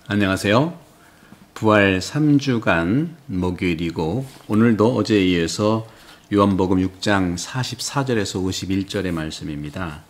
안녕하세요. 부활 3주간 목요일이고 오늘도 어제에 이어서 요한복음 6장 44절에서 51절의 말씀입니다.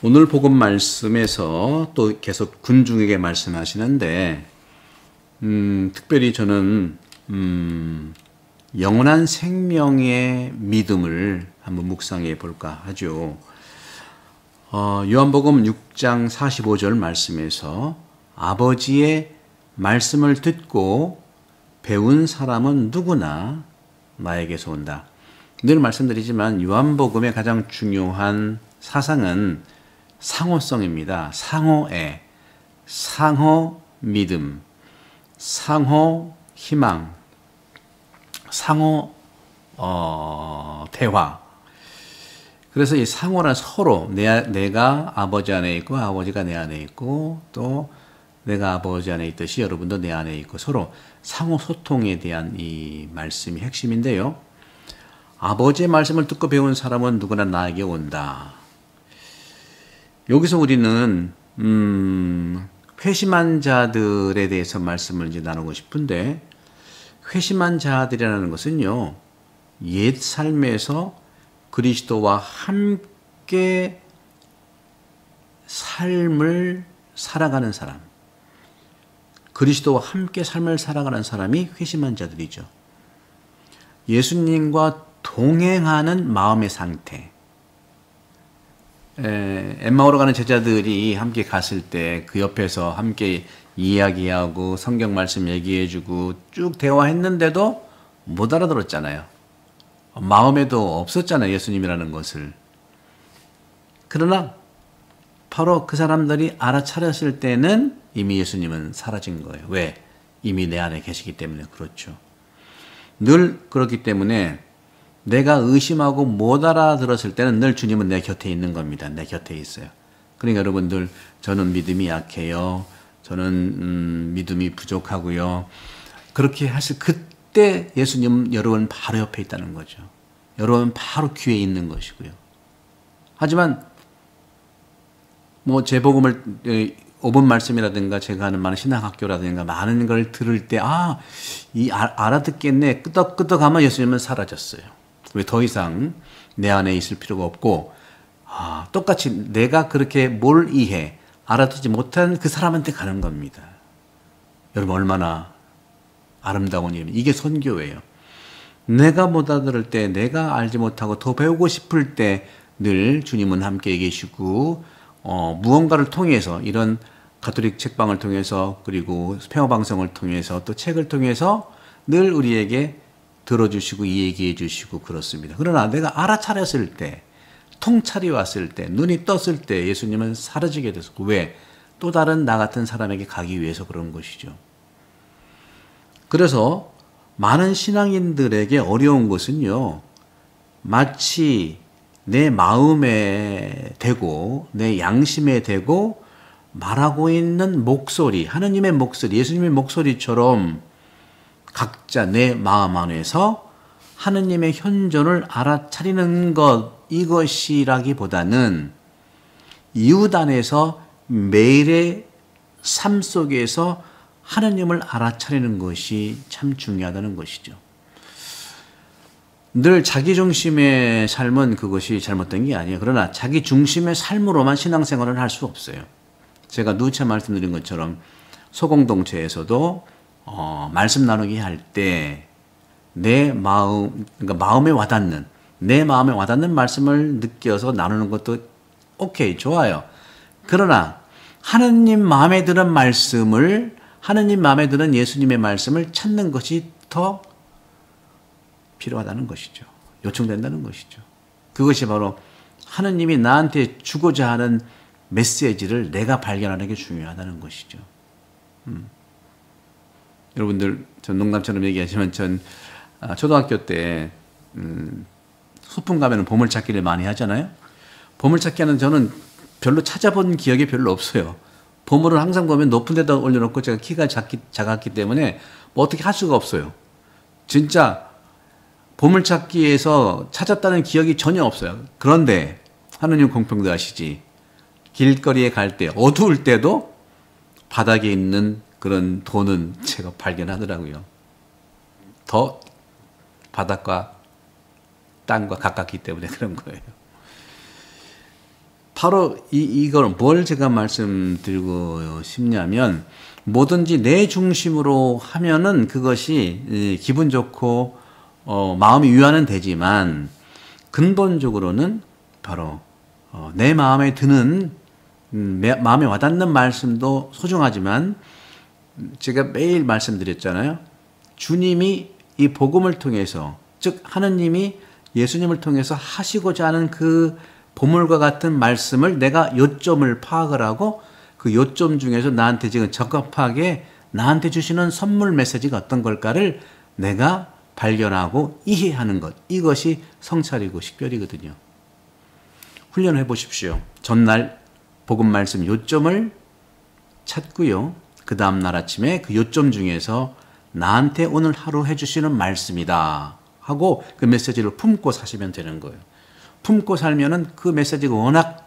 오늘 복음 말씀에서 또 계속 군중에게 말씀하시는데 특별히 저는 영원한 생명의 믿음을 한번 묵상해 볼까 하죠. 요한복음 6장 45절 말씀에서 아버지의 말씀을 듣고 배운 사람은 누구나 나에게서 온다. 늘 말씀드리지만 요한복음의 가장 중요한 사상은 상호성입니다. 상호애, 상호 믿음, 상호 희망, 상호 대화. 그래서 이 상호란 서로 내가 아버지 안에 있고 아버지가 내 안에 있고 또 내가 아버지 안에 있듯이 여러분도 내 안에 있고 서로 상호 소통에 대한 이 말씀이 핵심인데요. 아버지의 말씀을 듣고 배운 사람은 누구나 나에게 온다. 여기서 우리는 회심한 자들에 대해서 말씀을 이제 나누고 싶은데 회심한 자들이라는 것은요. 옛 삶에서 그리스도와 함께 삶을 살아가는 사람, 그리스도와 함께 삶을 살아가는 사람이 회심한 자들이죠. 예수님과 동행하는 마음의 상태. 엠마오로 가는 제자들이 함께 갔을 때 그 옆에서 함께 이야기하고 성경 말씀 얘기해주고 쭉 대화했는데도 못 알아들었잖아요. 마음에도 없었잖아요. 예수님이라는 것을. 그러나 바로 그 사람들이 알아차렸을 때는 이미 예수님은 사라진 거예요. 왜? 이미 내 안에 계시기 때문에 그렇죠. 늘 그렇기 때문에 내가 의심하고 못 알아들었을 때는 늘 주님은 내 곁에 있는 겁니다. 내 곁에 있어요. 그러니까 여러분들 저는 믿음이 약해요. 저는 믿음이 부족하고요. 그렇게 하실 그때 예수님은 여러분 바로 옆에 있다는 거죠. 여러분 바로 귀에 있는 것이고요. 하지만 뭐 제복음을 5분 말씀이라든가 제가 하는 많은 신학학교라든가 많은 걸 들을 때 알아듣겠네 끄덕끄덕하면 예수님은 사라졌어요. 왜 더 이상 내 안에 있을 필요가 없고 똑같이 내가 그렇게 뭘 이해 알아듣지 못한 그 사람한테 가는 겁니다. 여러분 얼마나 아름다운 일입니다. 이게 선교예요. 내가 못 알아들을 때 내가 알지 못하고 더 배우고 싶을 때 늘 주님은 함께 계시고 무언가를 통해서 이런 가톨릭 책방을 통해서 그리고 평화방송을 통해서 또 책을 통해서 늘 우리에게 들어주시고 얘기해 주시고 그렇습니다. 그러나 내가 알아차렸을 때 통찰이 왔을 때 눈이 떴을 때 예수님은 사라지게 됐었고 왜? 또 다른 나 같은 사람에게 가기 위해서 그런 것이죠. 그래서 많은 신앙인들에게 어려운 것은요. 마치 내 마음에 대고 내 양심에 대고 말하고 있는 목소리, 하느님의 목소리, 예수님의 목소리처럼 각자 내 마음 안에서 하느님의 현존을 알아차리는 것, 이것이라기보다는 이웃 안에서 매일의 삶 속에서 하느님을 알아차리는 것이 참 중요하다는 것이죠. 늘 자기 중심의 삶은 그것이 잘못된 게 아니에요. 그러나 자기 중심의 삶으로만 신앙생활을 할 수 없어요. 제가 누차 말씀드린 것처럼 소공동체에서도 말씀 나누기 할 때 내 마음, 그러니까 내 마음에 와닿는 말씀을 느껴서 나누는 것도 오케이, 좋아요. 그러나 하느님 마음에 드는 말씀을, 하느님 마음에 드는 예수님의 말씀을 찾는 것이 더 필요하다는 것이죠. 요청된다는 것이죠. 그것이 바로 하느님이 나한테 주고자 하는 메시지를 내가 발견하는 게 중요하다는 것이죠. 여러분들, 전 농담처럼 얘기하지만 전 초등학교 때 소풍 가면 보물찾기를 많이 하잖아요. 보물찾기 하는 저는 별로 찾아본 기억이 별로 없어요. 보물을 항상 보면 높은 데다 올려놓고 제가 키가 작았기 때문에 뭐 어떻게 할 수가 없어요. 진짜 보물찾기에서 찾았다는 기억이 전혀 없어요. 그런데 하느님 공평도 하시지. 길거리에 갈 때 어두울 때도 바닥에 있는 그런 돈은 제가 발견하더라고요. 더 바닥과 땅과 가깝기 때문에 그런 거예요. 바로 이걸 뭘 제가 말씀드리고 싶냐면, 뭐든지 내 중심으로 하면은 그것이 기분 좋고 마음이 위안은 되지만, 근본적으로는 바로 내 마음에 드는 마음에 와닿는 말씀도 소중하지만, 제가 매일 말씀드렸잖아요. 주님이 이 복음을 통해서, 즉 하느님이 예수님을 통해서 하시고자 하는 그 보물과 같은 말씀을 내가 요점을 파악을 하고, 그 요점 중에서 나한테 지금 적합하게 나한테 주시는 선물 메시지가 어떤 걸까를 내가 발견하고 이해하는 것, 이것이 성찰이고 식별이거든요. 훈련해 보십시오. 전날 복음 말씀 요점을 찾고요. 그 다음날 아침에 그 요점 중에서 나한테 오늘 하루 해주시는 말씀이다 하고 그 메시지를 품고 사시면 되는 거예요. 품고 살면은 그 메시지가 워낙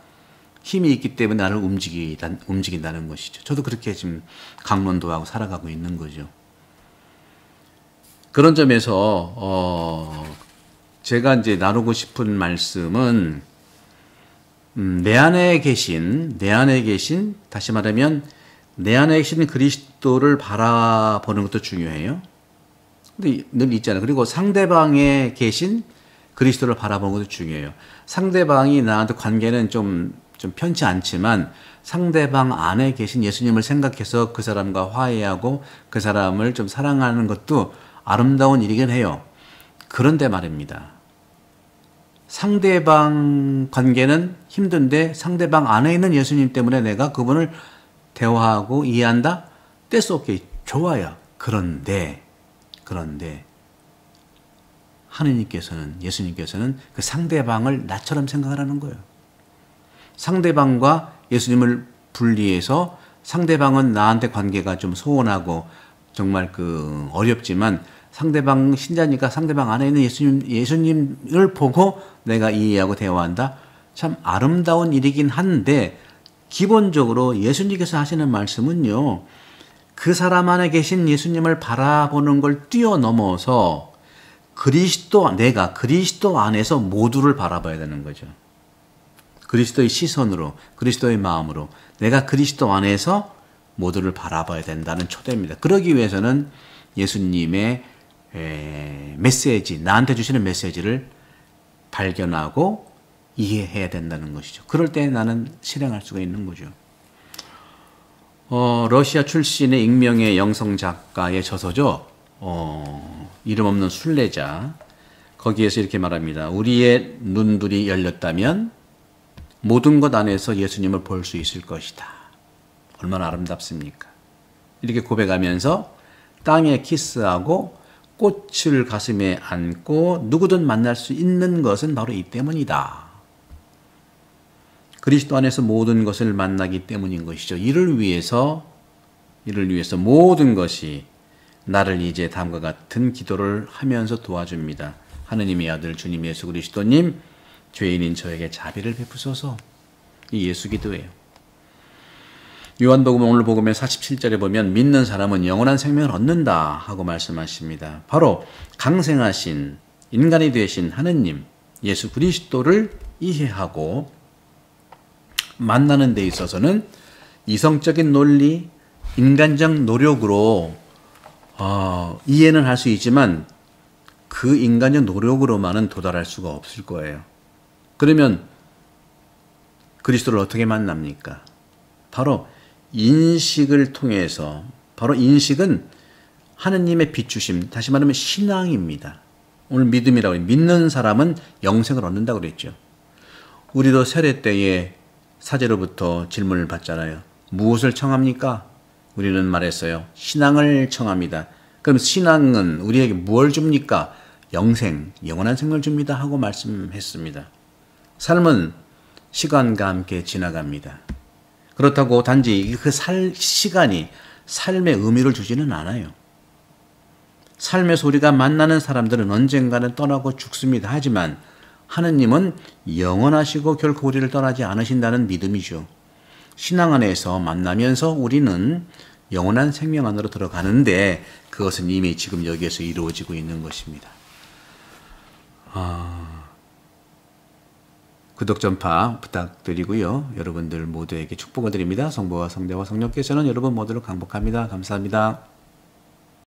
힘이 있기 때문에 나를 움직인다는 것이죠. 저도 그렇게 지금 강론도하고 살아가고 있는 거죠. 그런 점에서 제가 이제 나누고 싶은 말씀은 내 안에 계신 다시 말하면 내 안에 계신 그리스도를 바라보는 것도 중요해요. 근데 늘 있잖아요. 그리고 상대방에 계신 그리스도를 바라보는 것도 중요해요. 상대방이 나한테 관계는 좀 편치 않지만 상대방 안에 계신 예수님을 생각해서 그 사람과 화해하고 그 사람을 좀 사랑하는 것도 아름다운 일이긴 해요. 그런데 말입니다. 상대방 관계는 힘든데 상대방 안에 있는 예수님 때문에 내가 그분을 대화하고 이해한다? That's okay. 좋아요. 그런데 하느님께서는, 예수님께서는 그 상대방을 나처럼 생각하라는 거예요. 상대방과 예수님을 분리해서 상대방은 나한테 관계가 좀 소원하고 정말 어렵지만 상대방 신자니까 상대방 안에 있는 예수님을 보고 내가 이해하고 대화한다. 참 아름다운 일이긴 한데 기본적으로 예수님께서 하시는 말씀은요. 그 사람 안에 계신 예수님을 바라보는 걸 뛰어넘어서 내가 그리스도 안에서 모두를 바라봐야 되는 거죠. 그리스도의 시선으로, 그리스도의 마음으로 내가 그리스도 안에서 모두를 바라봐야 된다는 초대입니다. 그러기 위해서는 예수님의 메시지, 나한테 주시는 메시지를 발견하고 이해해야 된다는 것이죠. 그럴 때 나는 실행할 수가 있는 거죠. 러시아 출신의 익명의 영성 작가의 저서죠. 이름 없는 순례자. 거기에서 이렇게 말합니다. 우리의 눈들이 열렸다면 모든 것 안에서 예수님을 볼 수 있을 것이다. 얼마나 아름답습니까? 이렇게 고백하면서 땅에 키스하고 꽃을 가슴에 안고 누구든 만날 수 있는 것은 바로 이 때문이다. 그리스도 안에서 모든 것을 만나기 때문인 것이죠. 이를 위해서 모든 것이 나를 이제 다음과 같은 기도를 하면서 도와줍니다. 하느님의 아들 주님 예수 그리스도님, 죄인인 저에게 자비를 베푸소서. 이 예수 기도예요. 요한복음 오늘 복음의 47절에 보면 믿는 사람은 영원한 생명을 얻는다 하고 말씀하십니다. 바로 강생하신 인간이 되신 하느님 예수 그리스도를 이해하고 만나는 데 있어서는 이성적인 논리, 인간적 노력으로 이해는 할 수 있지만 그 인간적 노력으로만은 도달할 수가 없을 거예요. 그러면 그리스도를 어떻게 만납니까? 바로 인식을 통해서, 바로 인식은 하느님의 비추심, 다시 말하면 신앙입니다. 오늘 믿음이라고 해요. 믿는 사람은 영생을 얻는다고 그랬죠. 우리도 세례 때에 사제로부터 질문을 받잖아요. 무엇을 청합니까? 우리는 말했어요. 신앙을 청합니다. 그럼 신앙은 우리에게 무엇을 줍니까? 영생, 영원한 생명을 줍니다 하고 말씀했습니다. 삶은 시간과 함께 지나갑니다. 그렇다고 단지 그 시간이 삶의 의미를 주지는 않아요. 삶에서 우리가 만나는 사람들은 언젠가는 떠나고 죽습니다. 하지만 하느님은 영원하시고 결코 우리를 떠나지 않으신다는 믿음이죠. 신앙 안에서 만나면서 우리는 영원한 생명 안으로 들어가는데 그것은 이미 지금 여기에서 이루어지고 있는 것입니다. 구독, 전파 부탁드리고요. 여러분들 모두에게 축복을 드립니다. 성부와 성자와 성령께서는 여러분 모두를 강복합니다. 감사합니다.